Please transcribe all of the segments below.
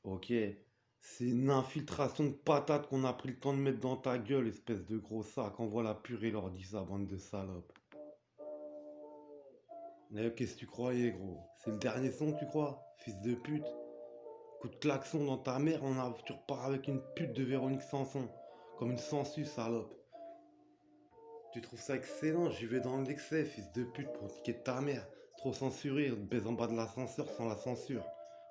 Ok, c'est une infiltration de patates qu'on a pris le temps de mettre dans ta gueule, espèce de gros sac. Envoie la purée, leur dit ça, bande de salopes. Qu'est-ce que tu croyais, gros? C'est le dernier son, tu crois? Fils de pute. Coup de klaxon dans ta mère, tu repars avec une pute de Véronique Sanson. Comme une sangsue, salope. Tu trouves ça excellent? J'y vais dans l'excès, fils de pute, pour niquer ta mère. Trop censuré, te baise en bas de l'ascenseur sans la censure.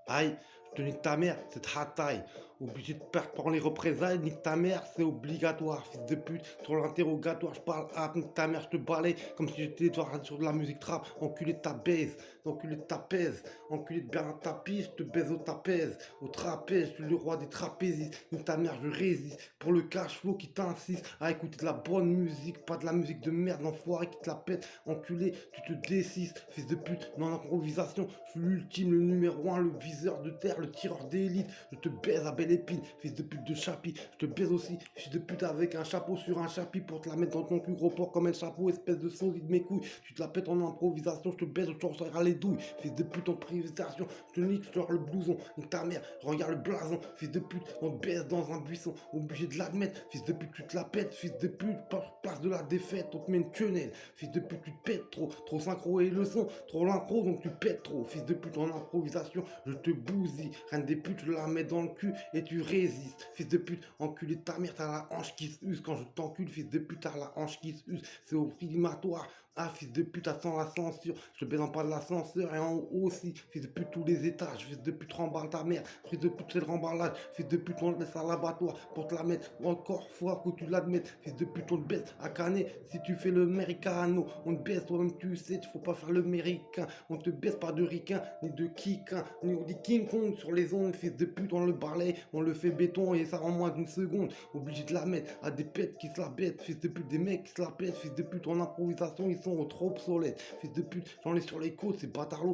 Aïe, je te nique ta mère, c'est hataille. Obligé de perdre par les représailles, nique ta mère, c'est obligatoire, fils de pute. Sur l'interrogatoire, je parle à nique ta mère, je te balais comme si j'étais sur de la musique trap. Enculé de ta baise, enculé de ta pèse, enculé de Bernard Tapie, je te baise au trapèze. Au trapèze, je suis le roi des trapézistes. Nique ta mère, je résiste. Pour le cash flow qui t'insiste à écouter de la bonne musique, pas de la musique de merde, enfoiré qui te la pète. Enculé, tu te décides, fils de pute, dans l'improvisation. Je suis l'ultime, le numéro 1, le viseur de terre, le tireur d'élite. Je te baise à belle épine, fils de pute de chapi. Je te baise aussi, fils de pute, avec un chapeau sur un chapi pour te la mettre dans ton cul, gros porc comme un chapeau, espèce de sauve de mes couilles. Tu te la pètes en improvisation, je te baise, je te resserre les douilles. Fils de pute en improvisation, je te nique, je te sors le blouson. Nique ta mère, regarde le blason, fils de pute, on te baise dans un buisson. Obligé de l'admettre, fils de pute, tu te la pètes, fils de pute, place de la défaite, on te met une quenelle. Fils de pute, tu te pètes trop synchro et le son, trop l'incro, donc tu pètes trop. Fils de pute en improvisation, je te bousille. Reine des putes, je la mets dans le cul et tu résistes. Fils de pute, enculé de ta mère, t'as la hanche qui se use quand je t'encule. Fils de pute, t'as la hanche qui se use, c'est obligatoire. Ah, fils de pute, attends la censure. Je te baise en pas de l'ascenseur et en haut aussi. Fils de pute, tous les étages. Fils de pute, remballe ta mère. Fils de pute, c'est le remballage. Fils de pute, on te laisse à l'abattoir pour te la mettre. Ou encore, fois que tu l'admettes. Fils de pute, on te baisse à canet. Si tu fais le méricano, on te baisse toi-même, tu sais, il faut pas faire le méricain. On te baisse pas de ricain, ni de kiquin, ni on dit King Kong sur les ondes. Fils de pute, on le balaye, on le fait béton et ça rend moins d'une seconde. Obligé de la mettre à des pètes qui se la bêtent. Fils de pute, des mecs qui se la pètent. Fils de pute, en improvisation, ils sont trop obsolètes. Fils de pute, j'en ai sur les côtes, c'est bâtards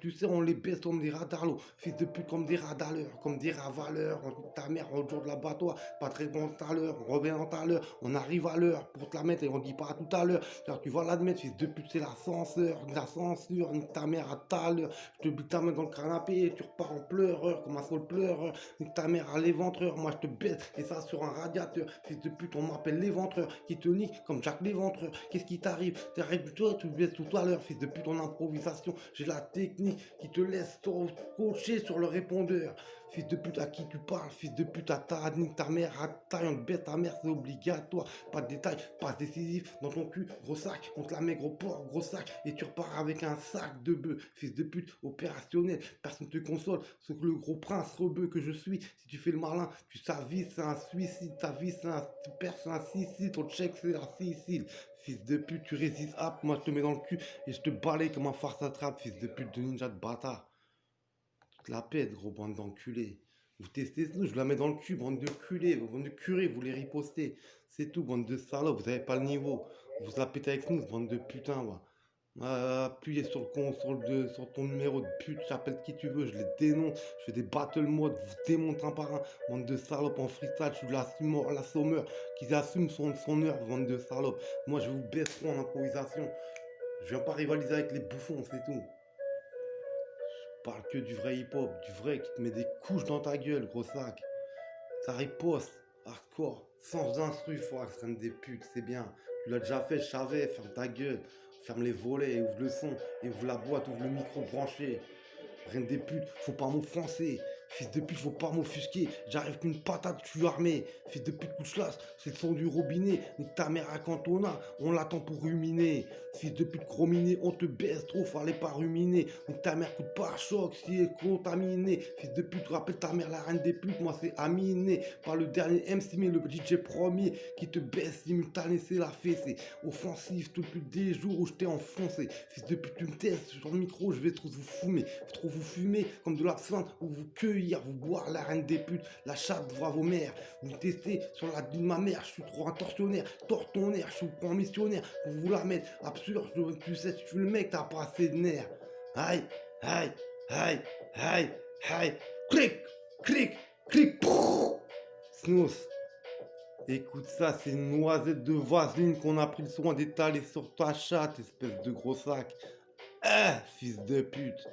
tu sais, on les baisse comme des radards. Fils de pute, comme des radaleurs, comme des ravaleurs. On ta mère au jour de l'abattoir, pas très bon tout à l'heure. On revient tout à l'heure, on arrive à l'heure pour te la mettre et on dit pas à tout à l'heure. Car tu vas l'admettre, fils de pute, c'est l'ascenseur, la censure. Nique ta mère à tout à l'heure. Je te bute ta main dans le canapé et tu repars en pleureur, comme un seul pleureur. Nique ta mère à l'éventreur, moi je te baisse et ça sur un radiateur. Fils de pute, on m'appelle l'éventreur qui te nique comme Jack l'éventreur. Qu'est-ce qui t'arrive? T'arrives toi, tu te baisses tout à l'heure, fils de pute en improvisation. J'ai la technique qui te laisse coacher sur le répondeur. Fils de pute à qui tu parles, fils de pute à ta nique ta mère, à taille, on te baisse ta mère, c'est obligatoire. Pas de détails, pas décisif dans ton cul, gros sac, on te la met gros porc, gros sac, et tu repars avec un sac de bœuf. Fils de pute, opérationnel, personne te console, sauf le gros prince rebeu que je suis. Si tu fais le malin, tu sa vie c'est un suicide, ta vie c'est un perds, c'est un suicide, ton check c'est un Sicile. Fils de pute, tu résistes, hop, moi je te mets dans le cul et je te balaye comme un farce à trappe, fils de pute de ninja de bâtard. Tu te la pète, gros bande d'enculés. Vous testez nous, je la mets dans le cul, bande de culés, bande de curés, vous les ripostez. C'est tout, bande de salopes, vous avez pas le niveau. Vous la pétez avec nous, bande de putains, va. Appuyez sur le con, sur ton numéro de pute, j'appelle qui tu veux, je les dénonce, je fais des battle modes, vous démonte un par un, bande de salopes en freestyle, je suis la sommeur, qui assume son heure, bande de salopes. Moi je vous baisserai en improvisation, je viens pas rivaliser avec les bouffons, c'est tout. Je parle que du vrai hip-hop, du vrai qui te met des couches dans ta gueule, gros sac. Ça riposte, hardcore, sans instru, faut rendre des putes, c'est bien. Tu l'as déjà fait, je savais, ferme ta gueule, ferme les volets, ouvre le son, ouvre la boîte, ouvre le micro branché. Reine des putes, faut pas m'offenser. Fils de pute, faut pas m'offusquer. J'arrive qu'une patate, je suis armé. Fils de pute, coup de chlasse, c'est le son du robinet. Nique ta mère à Cantona, on l'attend pour ruminer. Fils de pute, chrominé, on te baisse trop, fallait pas ruminer. Nique ta mère, coup de pare-choc, si elle est contaminée. Fils de pute, rappelle ta mère, la reine des putes, moi c'est Aminé. Par le dernier MC, mais le DJ premier qui te baisse simultané, c'est la fessée. Offensif, depuis des jours où je t'ai enfoncé. Fils de pute, tu me testes sur le micro, je vais trop vous fumer. Trop vous fumer comme de l'absinthe ou vous cueillir, vous boire la reine des putes, la chatte devant vos mères. Vous testez sur la vie de ma mère, je suis trop un tortionnaire, tortonnaire, je suis un missionnaire. Pour vous la mettre absurde, tu sais, si tu es le mec, t'as pas assez de nerfs. Aïe, aïe, aïe, aïe, aïe, clic, clic, clic, snooze. Écoute ça, c'est une noisette de vaseline qu'on a pris le soin d'étaler sur ta chatte, espèce de gros sac. Ah, fils de pute.